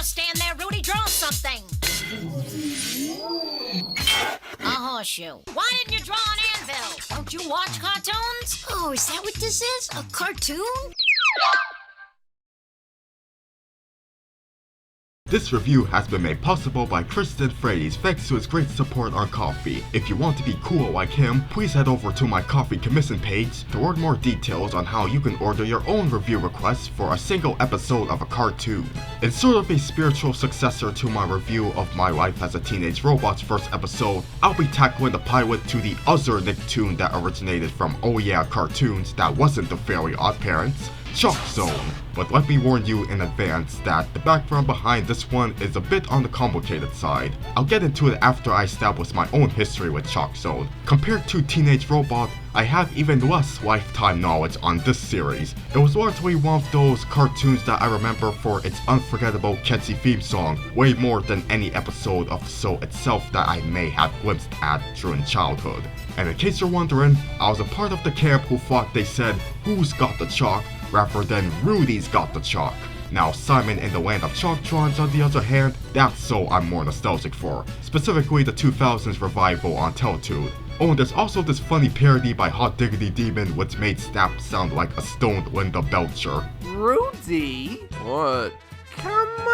just stand there, Rudy. Draw something. A horseshoe. Why didn't you draw an anvil? Don't you watch cartoons? Oh, is that what this is? A cartoon? This review has been made possible by Kristen Frades thanks to his great support on Ko-fi. If you want to be cool like him, please head over to my Ko-fi commission page to learn more details on how you can order your own review requests for a single episode of a cartoon. In sort of a spiritual successor to my review of My Life as a Teenage Robot's first episode, I'll be tackling the pilot to the other Nicktoon that originated from Oh Yeah cartoons that wasn't the Fairly Oddparents, ChalkZone. But let me warn you in advance that the background behind this one is a bit on the complicated side. I'll get into it after I establish my own history with ChalkZone. Compared to Teenage Robot, I have even less lifetime knowledge on this series. It was largely one of those cartoons that I remember for its unforgettable catchy theme song, way more than any episode of the show itself that I may have glimpsed at during childhood. And in case you're wondering, I was a part of the camp who thought they said, "Who's got the chalk?" rather than "Rudy's got the chalk." Now Simon in the Land of Chalk Drawings on the other hand, that's so I'm more nostalgic for, specifically the 2000s revival on Teletoon. Oh, and there's also this funny parody by Hot Diggity Demon which made Snap sound like a stoned Linda Belcher. Rudy? What? Come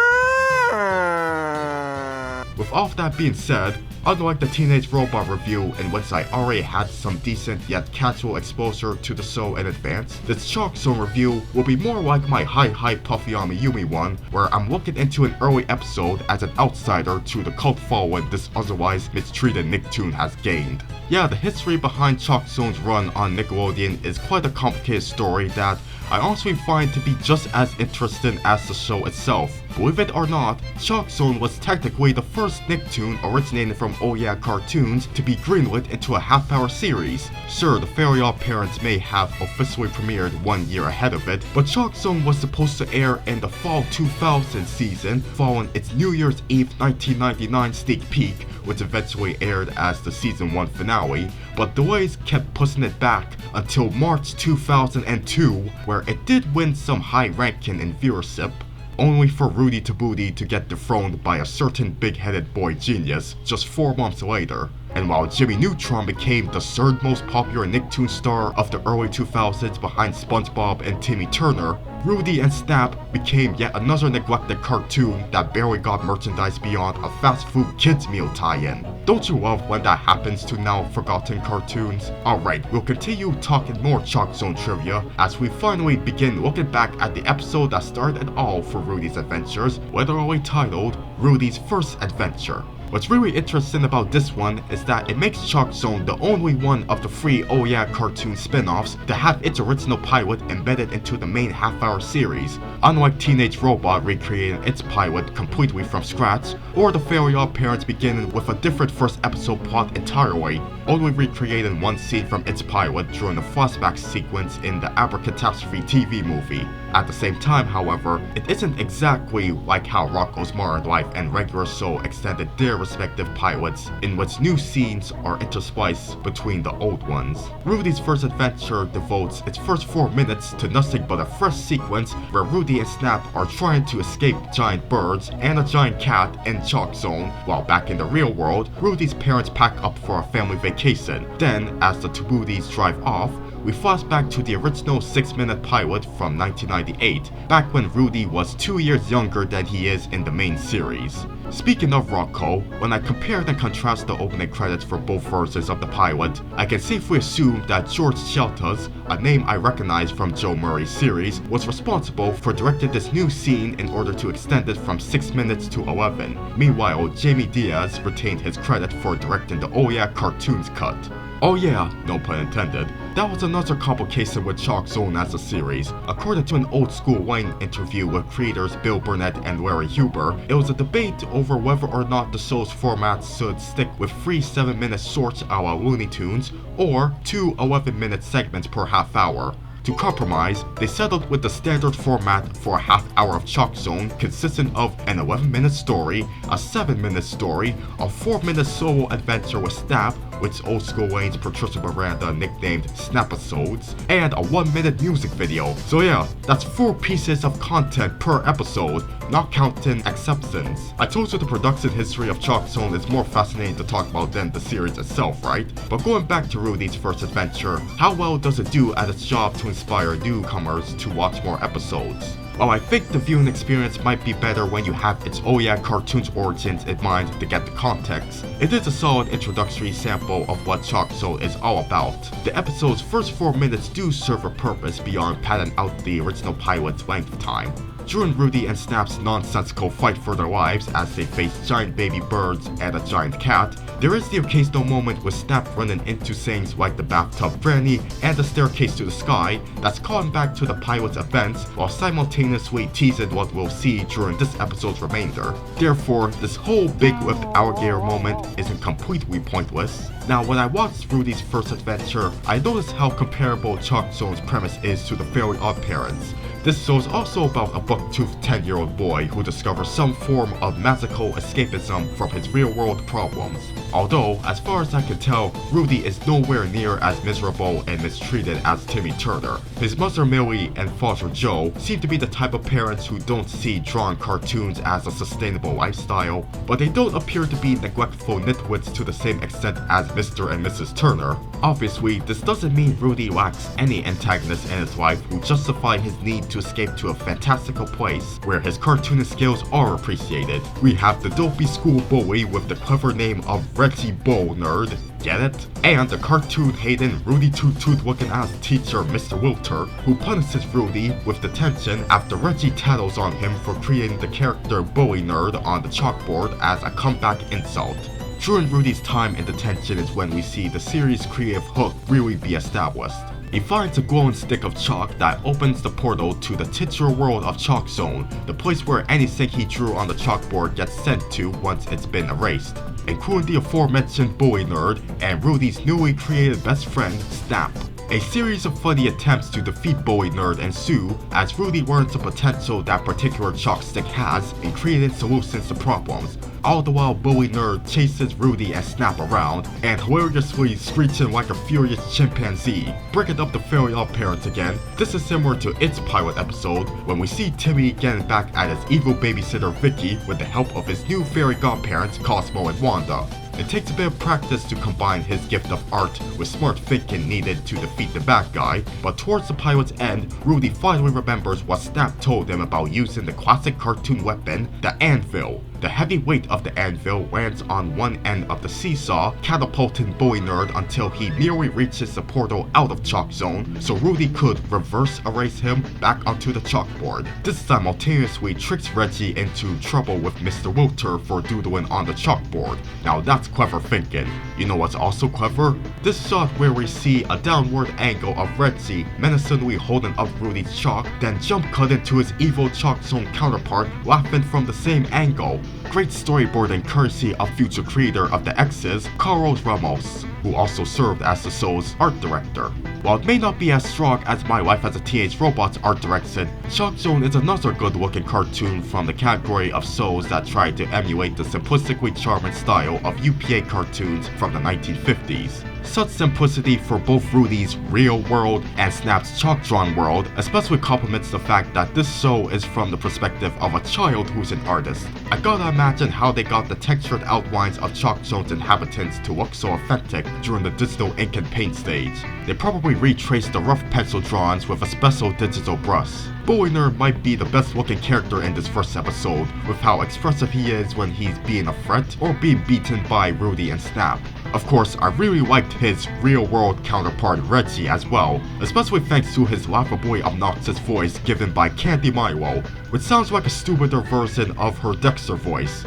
on! With all of that being said, unlike the Teenage Robot review in which I already had some decent yet casual exposure to the show in advance, this ChalkZone review will be more like my Hi Puffy Yumi one, where I'm looking into an early episode as an outsider to the cult following this otherwise mistreated Nicktoon has gained. Yeah, the history behind ChalkZone's run on Nickelodeon is quite a complicated story that I honestly find to be just as interesting as the show itself. Believe it or not, ChalkZone was technically the first Nicktoon originating from Oh Yeah cartoons to be greenlit into a half-hour series. Sure, the Fairly Oddparents may have officially premiered 1 year ahead of it, but ChalkZone was supposed to air in the fall 2000 season following its New Year's Eve 1999 sneak peek, which eventually aired as the season 1 finale, but delays kept pushing it back until March 2002, where it did win some high ranking in viewership, only for Rudy to Booty to get dethroned by a certain big-headed boy genius just 4 months later. And while Jimmy Neutron became the third most popular Nicktoon star of the early 2000s behind SpongeBob and Timmy Turner, Rudy and Snap became yet another neglected cartoon that barely got merchandise beyond a fast food kids meal tie-in. Don't you love when that happens to now forgotten cartoons? Alright, we'll continue talking more ChalkZone trivia as we finally begin looking back at the episode that started it all for Rudy's adventures, literally titled Rudy's First Adventure. What's really interesting about this one is that it makes ChalkZone the only one of the 3 Oh Yeah cartoon spin-offs to have its original pilot embedded into the main half-hour series, unlike Teenage Robot recreating its pilot completely from scratch, or the Fairly Oddparents beginning with a different first episode plot entirely, only recreating one scene from its pilot during the flashback sequence in the Abracatastrophe TV movie. At the same time, however, it isn't exactly like how Rocko's Modern Life and Regular Show extended their respective pilots, in which new scenes are interspliced between the old ones. Rudy's First Adventure devotes its first 4 minutes to nothing but a fresh sequence where Rudy and Snap are trying to escape giant birds and a giant cat in ChalkZone, while back in the real world, Rudy's parents pack up for a family vacation. Then, as the Tabooties drive off, we flash back to the original 6-minute pilot from 1998, back when Rudy was 2 years younger than he is in the main series. Speaking of Rocko, when I compare and contrast the opening credits for both versions of the pilot, I can safely assume that George Sheltas, a name I recognize from Joe Murray's series, was responsible for directing this new scene in order to extend it from 6 minutes to 11. Meanwhile, Jamie Diaz retained his credit for directing the Oh Yeah cartoons cut. Oh yeah, no pun intended, that was another complication with ChalkZone as a series. According to an old school Wayne interview with creators Bill Burnett and Larry Huber, it was a debate over whether or not the show's format should stick with 3 7-minute shorts a la Looney Tunes, or 2 11-minute segments per half hour. To compromise, they settled with the standard format for a half hour of ChalkZone consisting of an 11-minute story, a 7-minute story, a 4-minute solo adventure with Snap, which old school Wayne's Patricia Miranda nicknamed Snapisodes, and a 1-minute music video. So yeah, that's 4 pieces of content per episode, not counting exceptions. I told you the production history of ChalkZone is more fascinating to talk about than the series itself, right? But going back to Rudy's first adventure, how well does it do at its job to inspire newcomers to watch more episodes? Well, I think the viewing experience might be better when you have its Oh Yeah Cartoons origins in mind to get the context. It is a solid introductory sample of what ChalkZone is all about. The episode's first 4 minutes do serve a purpose beyond padding out the original pilot's length time. During Rudy and Snap's nonsensical fight for their lives as they face giant baby birds and a giant cat, there is the occasional moment with Snap running into things like the bathtub granny and the staircase to the sky that's calling back to the pilot's events while simultaneously teasing what we'll see during this episode's remainder. Therefore, this whole big whip alligator moment isn't completely pointless. Now, when I watched Rudy's first adventure, I noticed how comparable ChalkZone's premise is to the Very Odd Parents. This show is also about a buck-toothed 10-year-old boy who discovers some form of magical escapism from his real-world problems. Although, as far as I can tell, Rudy is nowhere near as miserable and mistreated as Timmy Turner. His mother Millie and father Joe seem to be the type of parents who don't see drawn cartoons as a sustainable lifestyle, but they don't appear to be neglectful nitwits to the same extent as Mr. and Mrs. Turner. Obviously, this doesn't mean Rudy lacks any antagonists in his life who justify his need to escape to a fantastical place where his cartoonist skills are appreciated. We have the dopey school bully with the clever name of Reggie Bull Nerd, get it? And the cartoon-hating Rudy Toot-Toot looking ass teacher Mr. Wilter, who punishes Rudy with detention after Reggie tattles on him for creating the character Bully Nerd on the chalkboard as a comeback insult. During Rudy's time in detention is when we see the series' creative hook really be established. He finds a glowing stick of chalk that opens the portal to the titular world of ChalkZone, the place where anything he drew on the chalkboard gets sent to once it's been erased, including the aforementioned Bully Nerd and Rudy's newly created best friend, Snap. A series of funny attempts to defeat Bully Nerd ensue as Rudy learns the potential that particular chalk stick has in creating solutions to problems, all the while Bully Nerd chases Rudy and Snap around and hilariously screeching like a furious chimpanzee. Breaking up the Very Odd Parents again, this is similar to its pilot episode when we see Timmy getting back at his evil babysitter Vicky with the help of his new fairy godparents Cosmo and Wanda. It takes a bit of practice to combine his gift of art with smart thinking needed to defeat the bad guy, but towards the pilot's end, Rudy finally remembers what Snap told him about using the classic cartoon weapon, the anvil. The heavy weight of the anvil lands on one end of the seesaw, catapulting Bully Nerd until he nearly reaches the portal out of ChalkZone, so Rudy could reverse erase him back onto the chalkboard. This simultaneously tricks Reggie into trouble with Mr. Wilter for doodling on the chalkboard. Now that's clever thinking. You know what's also clever? This shot where we see a downward angle of Reggie menacingly holding up Rudy's chalk, then jump cut into his evil ChalkZone counterpart laughing from the same angle. Great storyboarding courtesy of future creator of the X's, Carlos Ramos, who also served as the show's art director. While it may not be as strong as My Life as a Teenage Robot's art direction, ChalkZone is another good-looking cartoon from the category of shows that try to emulate the simplistically charming style of UPA cartoons from the 1950s. Such simplicity for both Rudy's real world and Snap's chalk-drawn world especially complements the fact that this show is from the perspective of a child who's an artist. I gotta imagine how they got the textured outlines of ChalkZone's inhabitants to look so authentic during the digital ink and paint stage. They probably retraced the rough pencil drawings with a special digital brush. Bully Nerd might be the best looking character in this first episode, with how expressive he is when he's being a threat or being beaten by Rudy and Snap. Of course, I really liked his real-world counterpart Reggie as well, especially thanks to his laughably obnoxious voice given by Candy Milo, which sounds like a stupider version of her Dexter voice.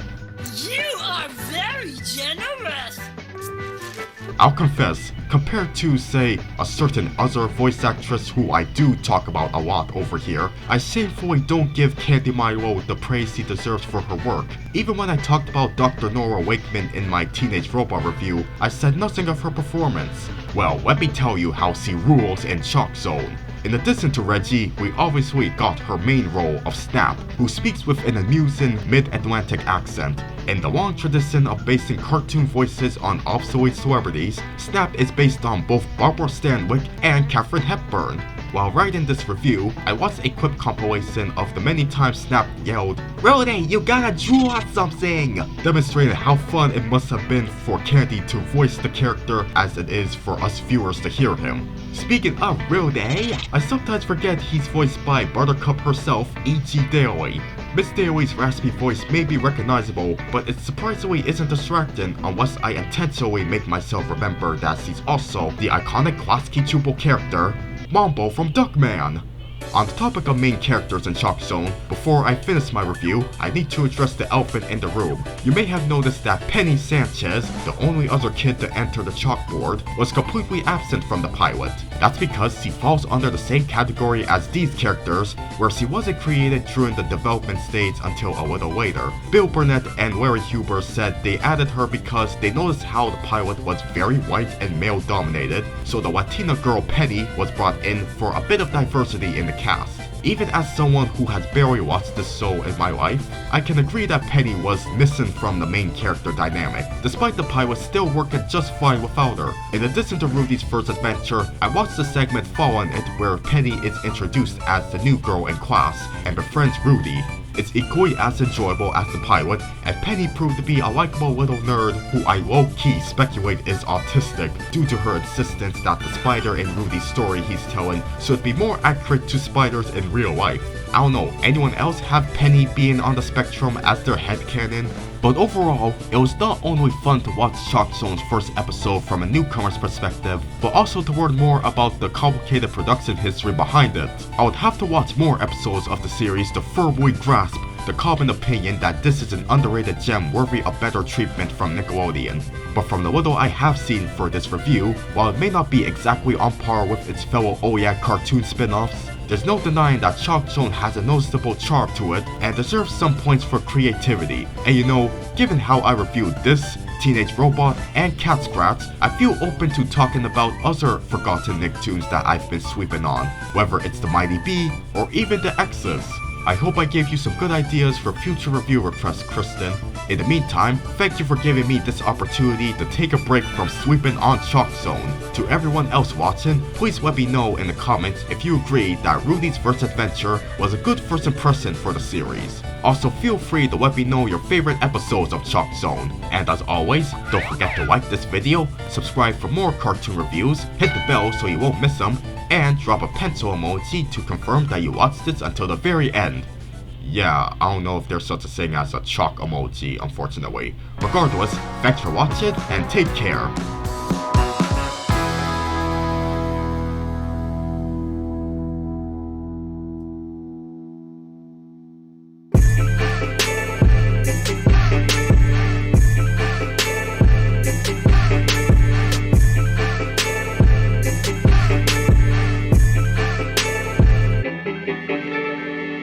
You are very generous. I'll confess, compared to, say, a certain other voice actress who I do talk about a lot over here, I shamefully don't give Candy Milo the praise she deserves for her work. Even when I talked about Dr. Nora Wakeman in my Teenage Robot review, I said nothing of her performance. Well, let me tell you how she rules in ChalkZone. In addition to Reggie, we obviously got her main role of Snap, who speaks with an amusing mid-Atlantic accent. In the long tradition of basing cartoon voices on obsolete celebrities, Snap is based on both Barbara Stanwyck and Katharine Hepburn. While writing this review, I watched a clip compilation of the many times Snap yelled, "Rudy, you gotta draw something!" demonstrating how fun it must have been for Candy to voice the character as it is for us viewers to hear him. Speaking of Rudy, I sometimes forget he's voiced by Buttercup herself, E.G. Daly. Miss Daly's raspy voice may be recognizable, but it surprisingly isn't distracting unless I intentionally make myself remember that she's also the iconic Klasky Csupo character, Mambo from Duckman. On the topic of main characters in ChalkZone, before I finish my review, I need to address the elephant in the room. You may have noticed that Penny Sanchez, the only other kid to enter the chalkboard, was completely absent from the pilot. That's because she falls under the same category as these characters, where she wasn't created during the development stage until a little later. Bill Burnett and Larry Huber said they added her because they noticed how the pilot was very white and male dominated, so the Latina girl Penny was brought in for a bit of diversity in the cast. Even as someone who has barely watched this show in my life, I can agree that Penny was missing from the main character dynamic, despite the pilot still working just fine without her. In addition to Rudy's first adventure, I watched the segment following it where Penny is introduced as the new girl in class and befriends Rudy. It's equally as enjoyable as the pilot, and Penny proved to be a likable little nerd who I low-key speculate is autistic due to her insistence that the spider in Rudy's story he's telling should be more accurate to spiders in real life. I don't know, anyone else have Penny being on the spectrum as their headcanon? But overall, it was not only fun to watch ChalkZone's first episode from a newcomer's perspective, but also to learn more about the complicated production history behind it. I would have to watch more episodes of the series to firmly grasp the common opinion that this is an underrated gem worthy of better treatment from Nickelodeon. But from the little I have seen for this review, while it may not be exactly on par with its fellow OYAG cartoon spin-offs, there's no denying that ChalkZone has a noticeable charm to it and deserves some points for creativity. And you know, given how I reviewed this, Teenage Robot, and Cat Scratch, I feel open to talking about other forgotten Nicktoons that I've been sweeping on, whether it's the Mighty Bee or even the X's. I hope I gave you some good ideas for future review requests, Kristen. In the meantime, thank you for giving me this opportunity to take a break from sweeping on ChalkZone. To everyone else watching, please let me know in the comments if you agree that Rudy's first adventure was a good first impression for the series. Also, feel free to let me know your favorite episodes of ChalkZone. And as always, don't forget to like this video, subscribe for more cartoon reviews, hit the bell so you won't miss them, and drop a pencil emoji to confirm that you watched this until the very end. Yeah, I don't know if there's such a thing as a chalk emoji, unfortunately. Regardless, thanks for watching and take care.